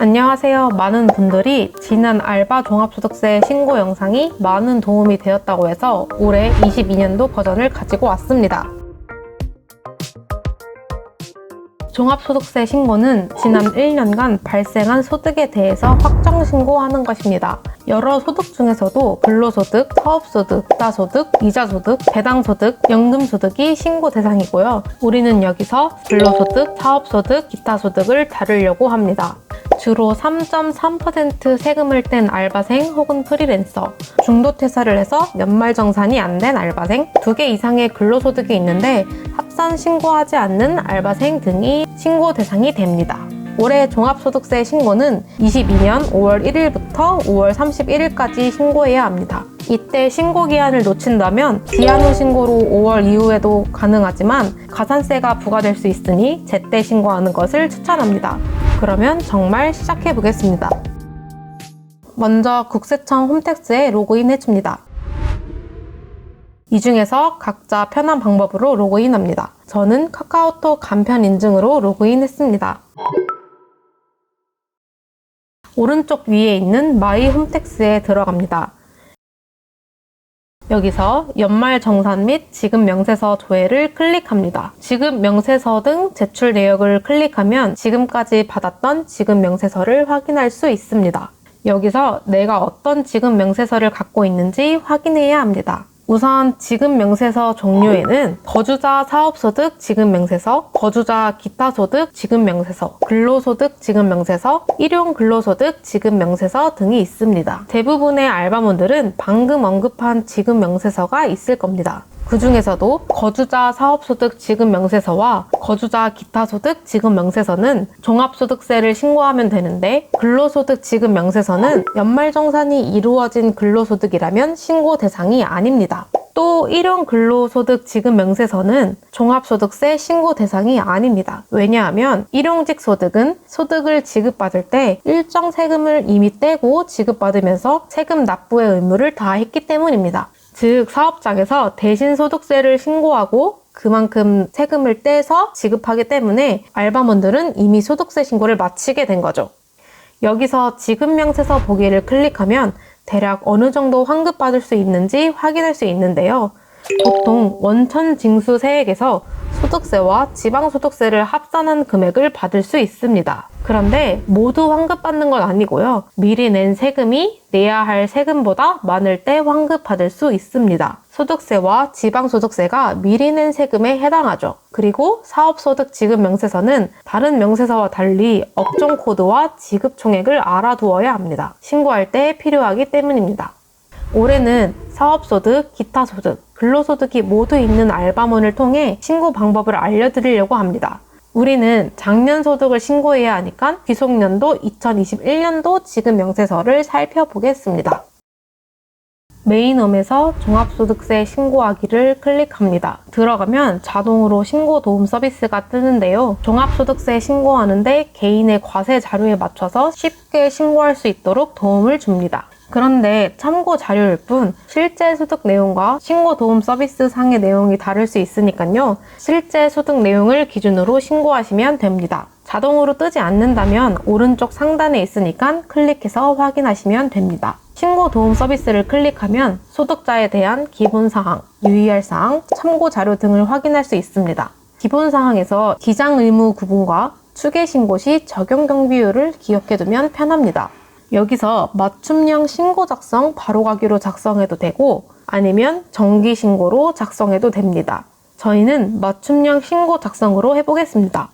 안녕하세요. 많은 분들이 지난 알바 종합소득세 신고 영상이 많은 도움이 되었다고 해서 올해 22년도 버전을 가지고 왔습니다. 종합소득세 신고는 지난 1년간 발생한 소득에 대해서 확정 신고하는 것입니다. 여러 소득 중에서도 근로소득, 사업소득, 기타소득, 이자소득, 배당소득, 연금소득이 신고 대상이고요. 우리는 여기서 근로소득, 사업소득, 기타소득을 다루려고 합니다. 주로 3.3% 세금을 뗀 알바생 혹은 프리랜서, 중도퇴사를 해서 연말정산이 안 된 알바생, 2개 이상의 근로소득이 있는데 합산 신고하지 않는 알바생 등이 신고 대상이 됩니다. 올해 종합소득세 신고는 22년 5월 1일부터 5월 31일까지 신고해야 합니다. 이때 신고기한을 놓친다면 기한 후 신고로 5월 이후에도 가능하지만 가산세가 부과될 수 있으니 제때 신고하는 것을 추천합니다. 그러면 정말 시작해 보겠습니다. 먼저 국세청 홈택스에 로그인 해줍니다. 이 중에서 각자 편한 방법으로 로그인합니다. 저는 카카오톡 간편 인증으로 로그인했습니다. 오른쪽 위에 있는 마이 홈택스에 들어갑니다. 여기서 연말정산 및 지급명세서 조회를 클릭합니다. 지급명세서 등 제출 내역을 클릭하면 지금까지 받았던 지급명세서를 확인할 수 있습니다. 여기서 내가 어떤 지급명세서를 갖고 있는지 확인해야 합니다. 우선 지급명세서 종류에는 거주자 사업소득 지급명세서, 거주자 기타소득 지급명세서, 근로소득 지급명세서, 일용근로소득 지급명세서 등이 있습니다. 대부분의 알바몬들은 방금 언급한 지급명세서가 있을 겁니다. 그 중에서도 거주자 사업소득 지급명세서와 거주자 기타소득 지급명세서는 종합소득세를 신고하면 되는데 근로소득 지급명세서는 연말정산이 이루어진 근로소득이라면 신고 대상이 아닙니다. 또 일용근로소득 지급명세서는 종합소득세 신고 대상이 아닙니다. 왜냐하면 일용직 소득은 소득을 지급받을 때 일정 세금을 이미 떼고 지급받으면서 세금 납부의 의무를 다했기 때문입니다. 즉 사업장에서 대신 소득세를 신고하고 그만큼 세금을 떼서 지급하기 때문에 알바몬들은 이미 소득세 신고를 마치게 된 거죠. 여기서 지급명세서 보기를 클릭하면 대략 어느 정도 환급받을 수 있는지 확인할 수 있는데요. 보통 원천징수세액에서 소득세와 지방소득세를 합산한 금액을 받을 수 있습니다. 그런데 모두 환급받는 건 아니고요. 미리 낸 세금이 내야 할 세금보다 많을 때 환급받을 수 있습니다. 소득세와 지방소득세가 미리 낸 세금에 해당하죠. 그리고 사업소득 지급명세서는 다른 명세서와 달리 업종 코드와 지급 총액을 알아두어야 합니다. 신고할 때 필요하기 때문입니다. 올해는 사업소득, 기타소득, 근로소득이 모두 있는 알바몬을 통해 신고 방법을 알려드리려고 합니다. 우리는 작년 소득을 신고해야 하니까 귀속년도 2021년도 지급명세서를 살펴보겠습니다. 메인홈에서 종합소득세 신고하기를 클릭합니다. 들어가면 자동으로 신고 도움 서비스가 뜨는데요. 종합소득세 신고하는데 개인의 과세 자료에 맞춰서 쉽게 신고할 수 있도록 도움을 줍니다. 그런데 참고 자료일 뿐 실제 소득 내용과 신고 도움 서비스 상의 내용이 다를 수 있으니까요. 실제 소득 내용을 기준으로 신고하시면 됩니다. 자동으로 뜨지 않는다면 오른쪽 상단에 있으니까 클릭해서 확인하시면 됩니다. 신고 도움 서비스를 클릭하면 소득자에 대한 기본사항, 유의할 사항, 참고 자료 등을 확인할 수 있습니다. 기본사항에서 기장 의무 구분과 추계 신고 시 적용 경비율을 기억해두면 편합니다. 여기서 맞춤형 신고 작성 바로 가기로 작성해도 되고 아니면 정기 신고로 작성해도 됩니다. 저희는 맞춤형 신고 작성으로 해보겠습니다.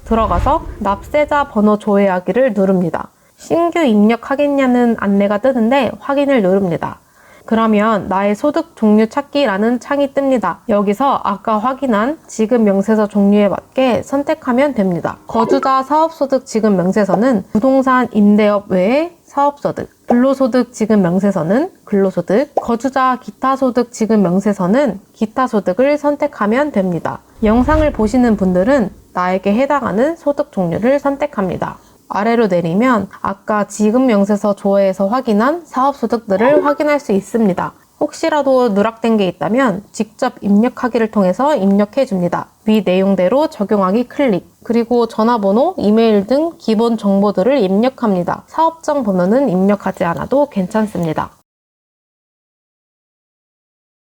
들어가서 납세자 번호 조회하기를 누릅니다. 신규 입력하겠냐는 안내가 뜨는데 확인을 누릅니다. 그러면 나의 소득 종류 찾기라는 창이 뜹니다. 여기서 아까 확인한 지급명세서 종류에 맞게 선택하면 됩니다. 거주자 사업소득 지급명세서는 부동산 임대업 외에 사업소득, 근로소득 지급명세서는 근로소득, 거주자 기타소득 지급명세서는 기타소득을 선택하면 됩니다. 영상을 보시는 분들은 나에게 해당하는 소득 종류를 선택합니다. 아래로 내리면 아까 지급명세서 조회에서 확인한 사업소득들을 확인할 수 있습니다. 혹시라도 누락된 게 있다면 직접 입력하기를 통해서 입력해 줍니다. 위 내용대로 적용하기 클릭, 그리고 전화번호, 이메일 등 기본 정보들을 입력합니다. 사업장 번호는 입력하지 않아도 괜찮습니다.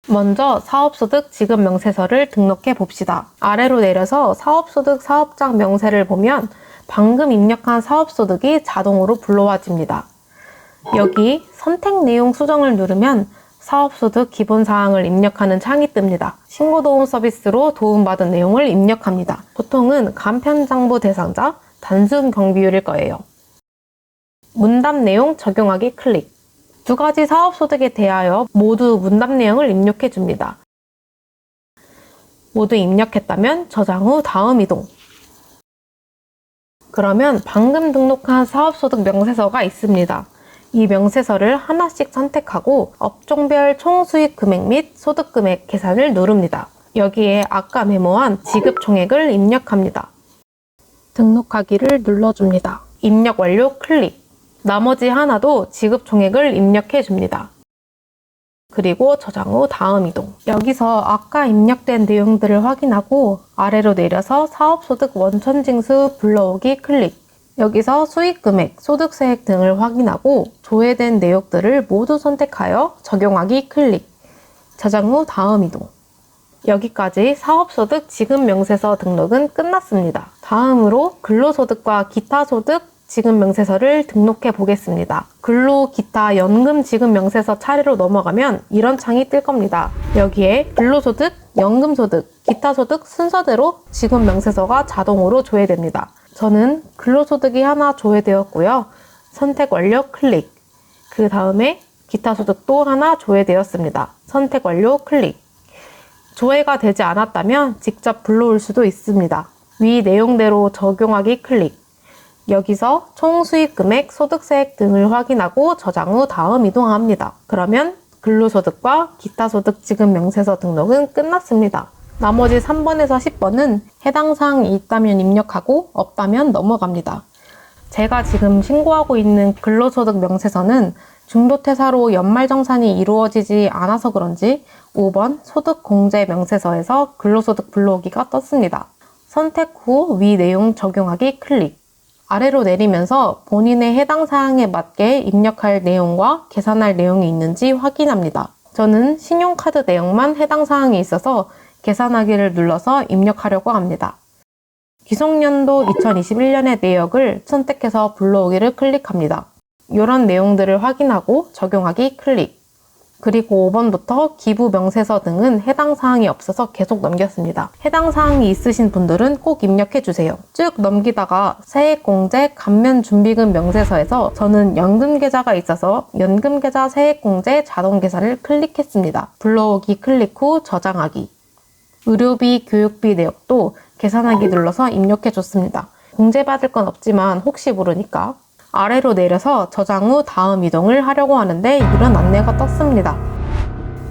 먼저 사업소득 지급 명세서를 등록해 봅시다. 아래로 내려서 사업소득 사업장 명세를 보면 방금 입력한 사업소득이 자동으로 불러와집니다. 여기 선택 내용 수정을 누르면 사업소득 기본사항을 입력하는 창이 뜹니다. 신고도움 서비스로 도움받은 내용을 입력합니다. 보통은 간편장부 대상자, 단순 경비율일 거예요. 문답 내용 적용하기 클릭. 두 가지 사업소득에 대하여 모두 문답 내용을 입력해 줍니다. 모두 입력했다면 저장 후 다음 이동. 그러면 방금 등록한 사업소득 명세서가 있습니다. 이 명세서를 하나씩 선택하고 업종별 총수익 금액 및 소득 금액 계산을 누릅니다. 여기에 아까 메모한 지급 총액을 입력합니다. 등록하기를 눌러줍니다. 입력 완료 클릭. 나머지 하나도 지급 총액을 입력해 줍니다. 그리고 저장 후 다음 이동. 여기서 아까 입력된 내용들을 확인하고 아래로 내려서 사업소득 원천징수 불러오기 클릭. 여기서 수익금액, 소득세액 등을 확인하고 조회된 내역들을 모두 선택하여 적용하기 클릭. 저장 후 다음 이동. 여기까지 사업소득 지급명세서 등록은 끝났습니다. 다음으로 근로소득과 기타소득 지급명세서를 등록해 보겠습니다. 근로, 기타, 연금 지급명세서 차례로 넘어가면 이런 창이 뜰 겁니다. 여기에 근로소득, 연금소득, 기타소득 순서대로 지급명세서가 자동으로 조회됩니다. 저는 근로소득이 하나 조회되었고요. 선택 완료 클릭. 그 다음에 기타소득도 하나 조회되었습니다. 선택 완료 클릭. 조회가 되지 않았다면 직접 불러올 수도 있습니다. 위 내용대로 적용하기 클릭. 여기서 총 수익 금액, 소득세액 등을 확인하고 저장 후 다음 이동합니다. 그러면 근로소득과 기타소득 지급 명세서 등록은 끝났습니다. 나머지 3번에서 10번은 해당 사항이 있다면 입력하고 없다면 넘어갑니다. 제가 지금 신고하고 있는 근로소득 명세서는 중도퇴사로 연말정산이 이루어지지 않아서 그런지 5번 소득공제 명세서에서 근로소득 불러오기가 떴습니다. 선택 후 위 내용 적용하기 클릭. 아래로 내리면서 본인의 해당 사항에 맞게 입력할 내용과 계산할 내용이 있는지 확인합니다. 저는 신용카드 내용만 해당 사항이 있어서 계산하기를 눌러서 입력하려고 합니다. 기속연도 2021년의 내역을 선택해서 불러오기를 클릭합니다. 이런 내용들을 확인하고 적용하기 클릭. 그리고 5번부터 기부 명세서 등은 해당 사항이 없어서 계속 넘겼습니다. 해당 사항이 있으신 분들은 꼭 입력해 주세요. 쭉 넘기다가 세액공제 감면준비금 명세서에서 저는 연금계좌가 있어서 연금계좌 세액공제 자동계산을 클릭했습니다. 불러오기 클릭 후 저장하기. 의료비, 교육비 내역도 계산하기 눌러서 입력해 줬습니다. 공제받을 건 없지만 혹시 모르니까. 아래로 내려서 저장 후 다음 이동을 하려고 하는데 이런 안내가 떴습니다.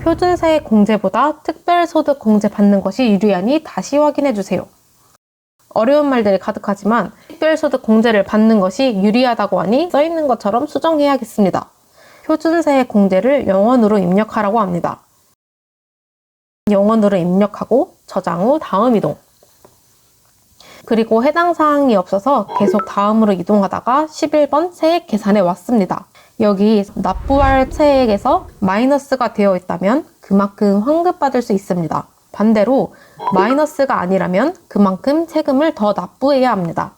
표준세액 공제보다 특별소득 공제 받는 것이 유리하니 다시 확인해주세요. 어려운 말들이 가득하지만 특별소득 공제를 받는 것이 유리하다고 하니 써있는 것처럼 수정해야겠습니다. 표준세액 공제를 영원으로 입력하라고 합니다. 영원으로 입력하고 저장 후 다음 이동. 그리고 해당 사항이 없어서 계속 다음으로 이동하다가 11번 세액 계산에 왔습니다. 여기 납부할 세액에서 마이너스가 되어 있다면 그만큼 환급받을 수 있습니다. 반대로 마이너스가 아니라면 그만큼 세금을 더 납부해야 합니다.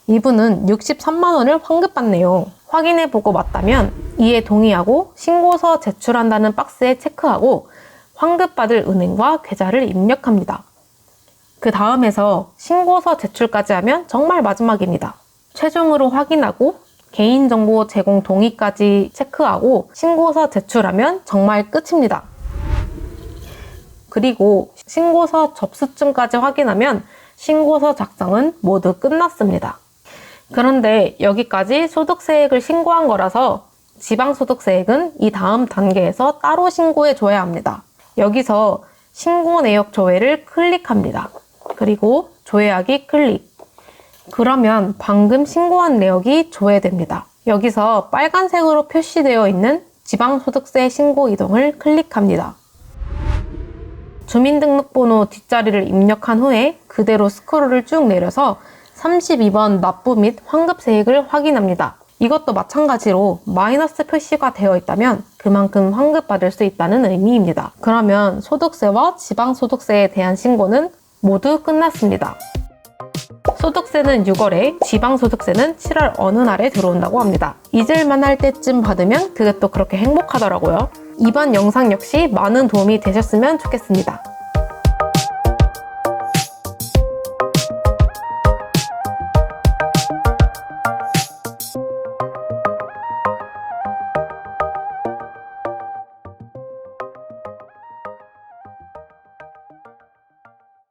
이분은 63만 원을 환급받네요. 확인해보고 맞다면 이에 동의하고 신고서 제출한다는 박스에 체크하고 환급받을 은행과 계좌를 입력합니다. 그 다음에서 신고서 제출까지 하면 정말 마지막입니다. 최종으로 확인하고 개인정보 제공 동의까지 체크하고 신고서 제출하면 정말 끝입니다. 그리고 신고서 접수증까지 확인하면 신고서 작성은 모두 끝났습니다. 그런데 여기까지 소득세액을 신고한 거라서 지방소득세액은 이 다음 단계에서 따로 신고해 줘야 합니다. 여기서 신고 내역 조회를 클릭합니다. 그리고 조회하기 클릭. 그러면 방금 신고한 내역이 조회됩니다. 여기서 빨간색으로 표시되어 있는 지방소득세 신고 이동을 클릭합니다. 주민등록번호 뒷자리를 입력한 후에 그대로 스크롤을 쭉 내려서 32번 납부 및 환급세액을 확인합니다. 이것도 마찬가지로 마이너스 표시가 되어 있다면 그만큼 환급받을 수 있다는 의미입니다. 그러면 소득세와 지방소득세에 대한 신고는 모두 끝났습니다. 소득세는 6월에, 지방소득세는 7월 어느 날에 들어온다고 합니다. 잊을만 할 때쯤 받으면 그게 또 그렇게 행복하더라고요. 이번 영상 역시 많은 도움이 되셨으면 좋겠습니다.